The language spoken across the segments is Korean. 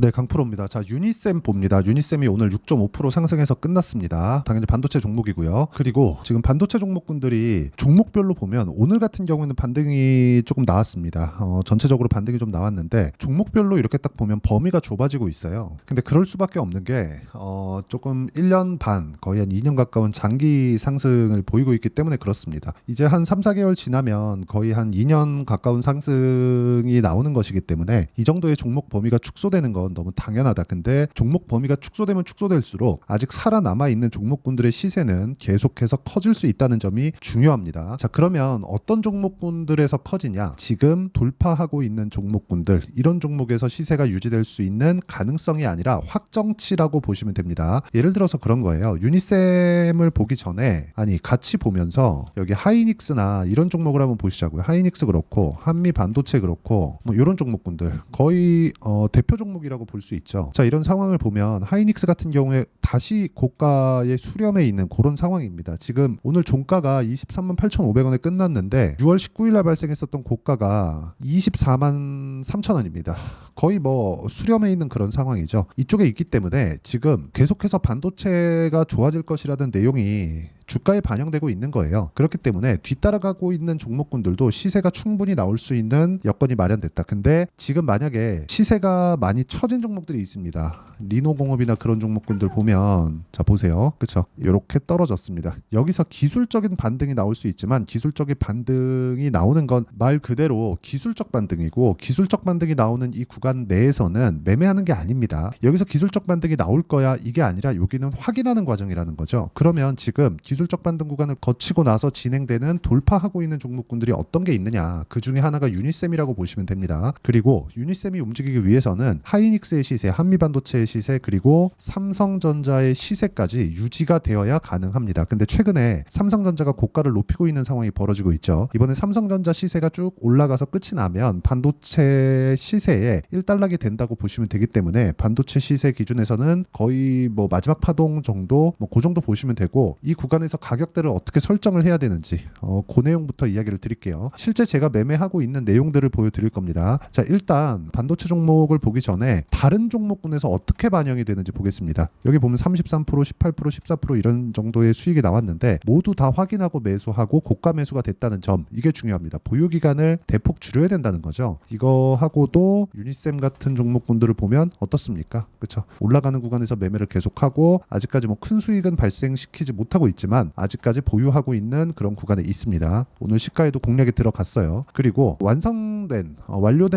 네, 강프로입니다. 자, 유니셈 봅니다. 유니셈이 오늘 6.5% 상승해서 끝났습니다. 당연히 반도체 종목이고요. 그리고 지금 반도체 종목군들이 종목별로 보면 오늘 같은 경우에는 반등이 조금 나왔습니다. 전체적으로 반등이 좀 나왔는데 종목별로 이렇게 딱 보면 범위가 좁아지고 있어요. 근데 그럴 수밖에 없는 게 조금 1년 반, 거의 한 2년 가까운 장기 상승을 보이고 있기 때문에 그렇습니다. 이제 한 3, 4개월 지나면 거의 한 2년 가까운 상승이 나오는 것이기 때문에 이 정도의 종목 범위가 축소되는 건 너무 당연하다. 근데 종목 범위가 축소되면 축소될수록 아직 살아남아 있는 종목군들의 시세는 계속해서 커질 수 있다는 점이 중요합니다. 자, 그러면 어떤 종목군들에서 커지냐? 지금 돌파하고 있는 종목군들, 이런 종목에서 시세가 유지될 수 있는 가능성이 아니라 확정치라고 보시면 됩니다. 예를 들어서 그런 거예요. 유니셈을 보기 전에, 아니 같이 보면서 여기 하이닉스나 이런 종목을 한번 보시자고요. 하이닉스 그렇고 한미 반도체 그렇고 뭐 이런 종목군들 거의 대표 종목이라고 볼 수 있죠. 자, 이런 상황을 보면 하이닉스 같은 경우에 다시 고가의 수렴에 있는 그런 상황입니다. 지금 오늘 종가가 23만 8,500원에 끝났는데 6월 19일 날 발생했었던 고가가 24만 3,000원입니다. 거의 뭐 수렴에 있는 그런 상황이죠. 이쪽에 있기 때문에 지금 계속해서 반도체가 좋아질 것이라는 내용이 주가에 반영되고 있는 거예요. 그렇기 때문에 뒤따라가고 있는 종목군들도 시세가 충분히 나올 수 있는 여건이 마련됐다. 근데 지금 만약에 시세가 많이 처진 종목들이 있습니다. 리노공업이나 그런 종목군들 보면, 자 보세요. 그쵸? 이렇게 떨어졌습니다. 여기서 기술적인 반등이 나올 수 있지만 기술적인 반등이 나오는 건 말 그대로 기술적 반등이고, 기술적 반등이 나오는 이 구간 내에서는 매매하는 게 아닙니다. 여기서 기술적 반등이 나올 거야 이게 아니라 여기는 확인하는 과정이라는 거죠. 그러면 지금 기술적 반등 구간을 거치고 나서 진행되는 돌파하고 있는 종목군들이 어떤 게 있느냐, 그 중에 하나가 유니셈이라고 보시면 됩니다. 그리고 유니셈이 움직이기 위해서는 하이닉스의 시세, 한미반도체의 시세, 그리고 삼성전자의 시세까지 유지가 되어야 가능합니다. 근데 최근에 삼성전자가 고가를 높이고 있는 상황이 벌어지고 있죠. 이번에 삼성전자 시세가 쭉 올라가서 끝이 나면 반도체 시세에 일단락이 된다고 보시면 되기 때문에 반도체 시세 기준에서는 거의 뭐 마지막 파동 정도, 뭐 그 정도 보시면 되고, 이 구간에서 가격대를 어떻게 설정을 해야 되는지 그 내용부터 이야기를 드릴게요. 실제 제가 매매하고 있는 내용들을 보여드릴 겁니다. 자, 일단 반도체 종목을 보기 전에 다른 종목군에서 어떻게 반영이 되는지 보겠습니다. 여기 보면 33%, 18%, 14% 이런 정도의 수익이 나왔는데 모두 다 확인하고 매수하고 고가 매수가 됐다는 점, 이게 중요합니다. 보유 기간을 대폭 줄여야 된다는 거죠. 이거 하고도 유니셈 같은 종목군들을 보면 어떻습니까? 그렇죠? 올라가는 구간에서 매매를 계속하고 아직까지 뭐 큰 수익은 발생시키지 못하고 있지만 아직까지 보유하고 있는 그런 구간에 있습니다. 오늘 시가에도 공략이 들어갔어요. 그리고 완료된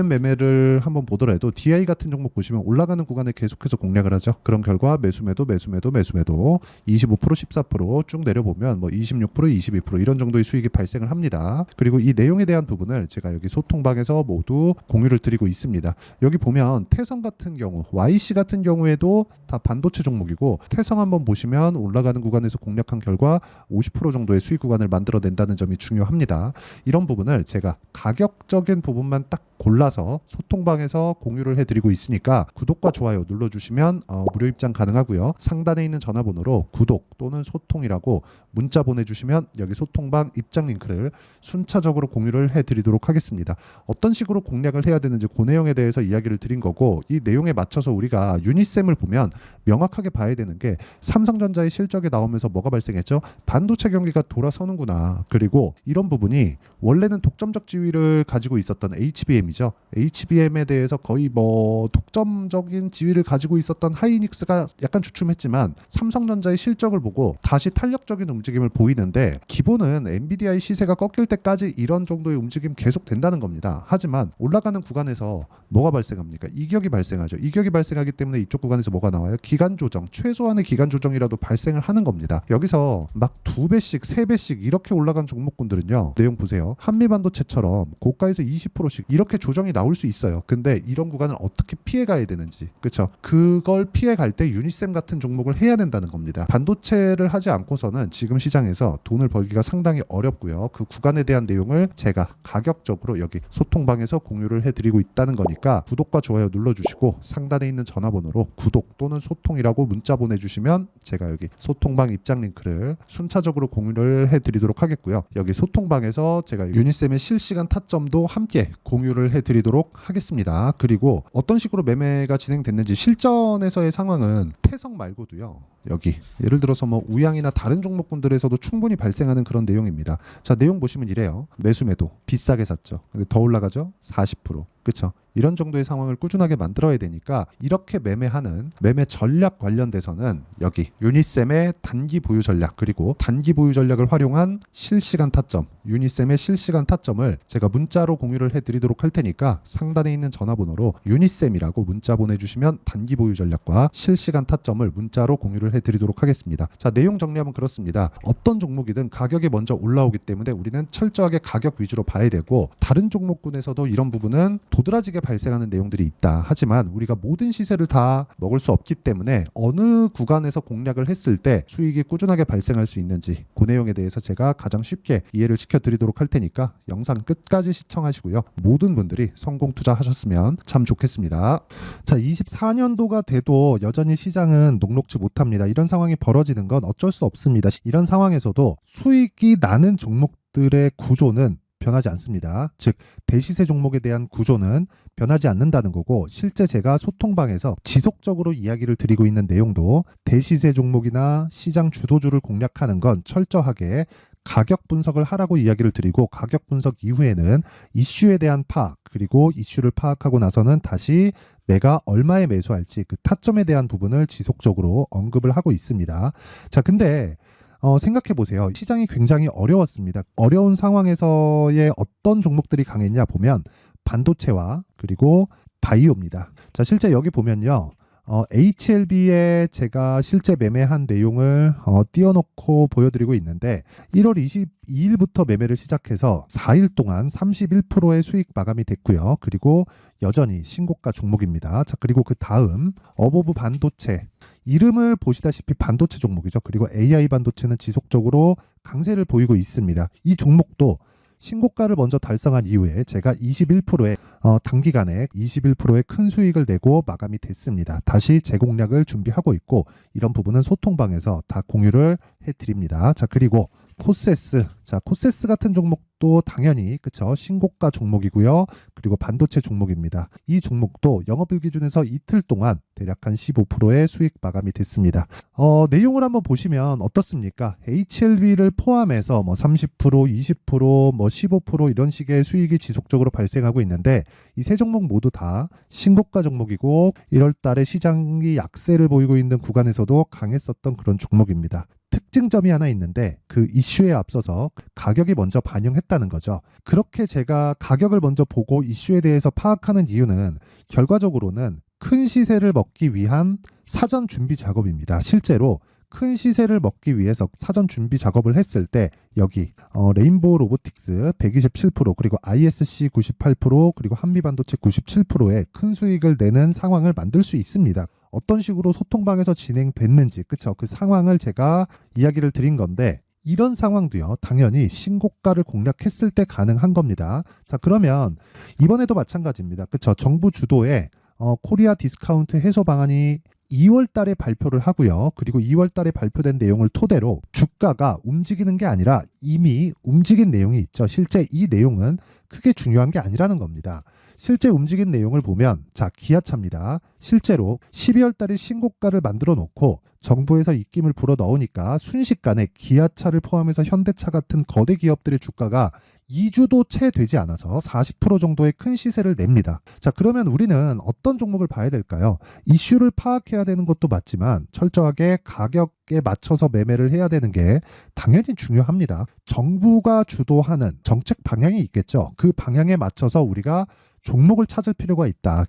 매매를 한번 보더라도 DI 같은 종목 보시면 올라가는 구간에 계속해서 공략을 하죠. 그런 결과 매수매도 25%, 14%쭉 내려보면 뭐 26%, 22% 이런 정도의 수익이 발생을 합니다. 그리고 이 내용에 대한 부분을 제가 여기 소통방에서 모두 공유를 드리고 있습니다. 여기 보면 태성 같은 경우, YC 같은 경우에도 다 반도체 종목이고, 태성 한번 보시면 올라가는 구간에서 공략한 결과 50% 정도의 수익 구간을 만들어낸다는 점이 중요합니다. 이런 부분을 제가 가격적인 부분만 딱 골라서 소통방에서 공유를 해드리고 있으니까 구독과 좋아요 눌러주시면 무료 입장 가능하고요. 상단에 있는 전화번호로 구독 또는 소통이라고 문자 보내주시면 여기 소통방 입장 링크를 순차적으로 공유를 해드리도록 하겠습니다. 어떤 식으로 공략을 해야 되는지 그 내용에 대해서 이야기를 드린 거고, 이 내용에 맞춰서 우리가 유니셈을 보면 명확하게 봐야 되는 게 삼성전자의 실적이 나오면서 뭐가 발생했죠? 반도체 경기가 돌아서는구나. 그리고 이런 부분이 원래는 독점적 지위를 가지고 있었던 HBM이죠. HBM에 대해서 거의 뭐 독점적인 지위를 가지고 있었던 하이닉스가 약간 주춤했지만 삼성전자의 실적을 보고 다시 탄력적인 움직임을 보이는데, 기본은 엔비디아의 시세가 꺾일 때까지 이런 정도의 움직임 계속 된다는 겁니다. 하지만 올라가는 구간에서 뭐가 발생합니까? 이격이 발생하죠. 이격이 발생하기 때문에 이쪽 구간에서 뭐가 나와요? 기간 조정, 최소한의 기간 조정이라도 발생을 하는 겁니다. 여기서 막 2배씩, 3배씩 이렇게 올라간 종목군들은요, 내용 보세요. 한미반도체처럼 고가에서 20%씩 이렇게 조정이 나올 수 있어요. 근데 이런 구간을 어떻게 피해 가야 되는지, 그렇죠? 그걸 피해 갈 때 유니셈 같은 종목을 해야 된다는 겁니다. 반도체를 하지 않고서는 지금 시장에서 돈을 벌기가 상당히 어렵고요. 그 구간에 대한 내용을 제가 가격적으로 여기 소통방에서 공유를 해드리고 있다는 거니까 구독과 좋아요 눌러주시고 상단에 있는 전화번호로 구독 또는 소통이라고 문자 보내주시면 제가 여기 소통방 입장 링크를 순차적으로 공유를 해드리도록 하겠고요. 여기 소통방에서 제가 유니셈의 실시간 타점도 함께 공유를 공유를 해드리도록 하겠습니다. 그리고 어떤 식으로 매매가 진행됐는지 실전에서의 상황은 태석 말고도요. 여기 예를 들어서 뭐 우양이나 다른 종목군들에서도 충분히 발생하는 그런 내용입니다. 자, 내용 보시면 이래요. 매수 매도 비싸게 샀죠. 근데 더 올라가죠? 40%. 그렇죠? 이런 정도의 상황을 꾸준하게 만들어야 되니까 이렇게 매매하는 매매 전략 관련돼서는 여기 유니쌤의 단기 보유 전략 그리고 단기 보유 전략을 활용한 실시간 타점 유니쌤의 실시간 타점을 제가 문자로 공유를 해드리도록 할 테니까 상단에 있는 전화번호로 유니쌤이라고 문자 보내주시면 단기 보유 전략과 실시간 타점을 문자로 공유를 해드리도록 하겠습니다. 자, 내용 정리하면 그렇습니다. 어떤 종목이든 가격이 먼저 올라오기 때문에 우리는 철저하게 가격 위주로 봐야 되고 다른 종목군에서도 이런 부분은 도드라지게 발생하는 내용들이 있다. 하지만 우리가 모든 시세를 다 먹을 수 없기 때문에 어느 구간에서 공략을 했을 때 수익이 꾸준하게 발생할 수 있는지 그 내용에 대해서 제가 가장 쉽게 이해를 시켜드리도록 할 테니까 영상 끝까지 시청하시고요. 모든 분들이 성공 투자하셨으면 참 좋겠습니다. 자, 24년도가 돼도 여전히 시장은 녹록지 못합니다. 이런 상황이 벌어지는 건 어쩔 수 없습니다. 이런 상황에서도 수익이 나는 종목들의 구조는 변하지 않습니다. 즉 대시세 종목에 대한 구조는 변하지 않는다는 거고 실제 제가 소통방에서 지속적으로 이야기를 드리고 있는 내용도 대시세 종목이나 시장 주도주를 공략하는 건 철저하게 가격 분석을 하라고 이야기를 드리고 가격 분석 이후에는 이슈에 대한 파악 그리고 이슈를 파악하고 나서는 다시 내가 얼마에 매수할지 그 타점에 대한 부분을 지속적으로 언급을 하고 있습니다. 자, 근데 생각해 보세요. 시장이 굉장히 어려웠습니다. 어려운 상황에서의 어떤 종목들이 강했냐 보면 반도체와 그리고 바이오입니다. 자, 실제 여기 보면요. HLB에 제가 실제 매매한 내용을 띄워놓고 보여드리고 있는데 1월 22일부터 매매를 시작해서 4일 동안 31%의 수익 마감이 됐고요. 그리고 여전히 신고가 종목입니다. 자, 그리고 그 다음 어보브 반도체 이름을 보시다시피 반도체 종목이죠. 그리고 AI 반도체는 지속적으로 강세를 보이고 있습니다. 이 종목도 신고가를 먼저 달성한 이후에 제가 21%의 단기간에 21%의 큰 수익을 내고 마감이 됐습니다. 다시 재공략을 준비하고 있고 이런 부분은 소통방에서 다 공유를 해드립니다. 자, 그리고 코세스. 자, 코세스 같은 종목도 당연히 그쵸 신고가 종목이고요. 그리고 반도체 종목입니다. 이 종목도 영업일 기준에서 이틀 동안 대략 한 15%의 수익 마감이 됐습니다. 내용을 한번 보시면 어떻습니까? HLB를 포함해서 뭐 30%, 20%, 뭐 15% 이런 식의 수익이 지속적으로 발생하고 있는데 이 세 종목 모두 다 신고가 종목이고 1월 달에 시장이 약세를 보이고 있는 구간에서도 강했었던 그런 종목입니다. 특징점이 하나 있는데 그 이슈에 앞서서 가격이 먼저 반영했다는 거죠. 그렇게 제가 가격을 먼저 보고 이슈에 대해서 파악하는 이유는 결과적으로는 큰 시세를 먹기 위한 사전 준비 작업입니다. 실제로 큰 시세를 먹기 위해서 사전 준비 작업을 했을 때 여기 레인보우 로보틱스 127% 그리고 ISC 98% 그리고 한미반도체 97%의 큰 수익을 내는 상황을 만들 수 있습니다. 어떤 식으로 소통방에서 진행됐는지 그쵸 그 상황을 제가 이야기를 드린 건데 이런 상황도요 당연히 신고가를 공략했을 때 가능한 겁니다. 자, 그러면 이번에도 마찬가지입니다. 그쵸 정부 주도의 코리아 디스카운트 해소 방안이 2월 달에 발표를 하고요. 그리고 2월 달에 발표된 내용을 토대로 주가가 움직이는 게 아니라 이미 움직인 내용이 있죠. 실제 이 내용은 크게 중요한 게 아니라는 겁니다. 실제 움직인 내용을 보면 자, 기아차입니다. 실제로 12월 달에 신고가를 만들어 놓고 정부에서 입김을 불어 넣으니까 순식간에 기아차를 포함해서 현대차 같은 거대 기업들의 주가가 2주도 채 되지 않아서 40% 정도의 큰 시세를 냅니다. 자, 그러면 우리는 어떤 종목을 봐야 될까요? 이슈를 파악해야 되는 것도 맞지만 철저하게 가격에 맞춰서 매매를 해야 되는 게 당연히 중요합니다. 정부가 주도하는 정책 방향이 있겠죠. 그 방향에 맞춰서 우리가 종목을 찾을 필요가 있다.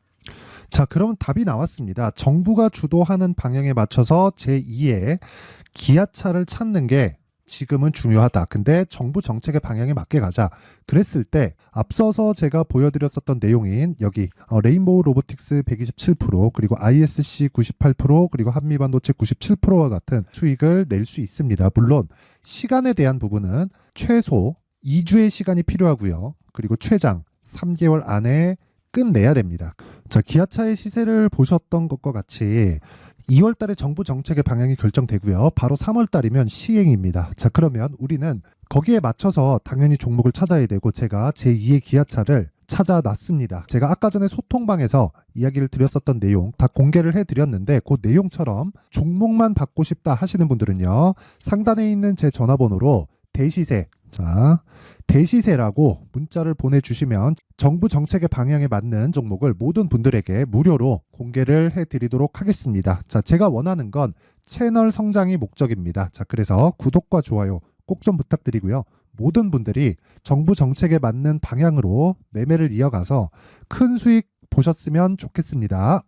자, 그럼 답이 나왔습니다. 정부가 주도하는 방향에 맞춰서 제2의 기아차를 찾는 게 지금은 중요하다. 근데 정부 정책의 방향에 맞게 가자. 그랬을 때 앞서서 제가 보여드렸었던 내용인 여기 레인보우 로보틱스 127% 그리고 ISC 98% 그리고 한미반도체 97%와 같은 수익을 낼 수 있습니다. 물론 시간에 대한 부분은 최소 2주의 시간이 필요하고요. 그리고 최장 3개월 안에 끝내야 됩니다. 자, 기아차의 시세를 보셨던 것과 같이 2월 달에 정부 정책의 방향이 결정되고요. 바로 3월 달이면 시행입니다. 자, 그러면 우리는 거기에 맞춰서 당연히 종목을 찾아야 되고 제가 제2의 기아차를 찾아놨습니다. 제가 아까 전에 소통방에서 이야기를 드렸었던 내용 다 공개를 해드렸는데 그 내용처럼 종목만 받고 싶다 하시는 분들은요. 상단에 있는 제 전화번호로 대시세, 자, 대시세라고 문자를 보내주시면 정부 정책의 방향에 맞는 종목을 모든 분들에게 무료로 공개를 해드리도록 하겠습니다. 자, 제가 원하는 건 채널 성장이 목적입니다. 자, 그래서 구독과 좋아요 꼭 좀 부탁드리고요. 모든 분들이 정부 정책에 맞는 방향으로 매매를 이어가서 큰 수익 보셨으면 좋겠습니다.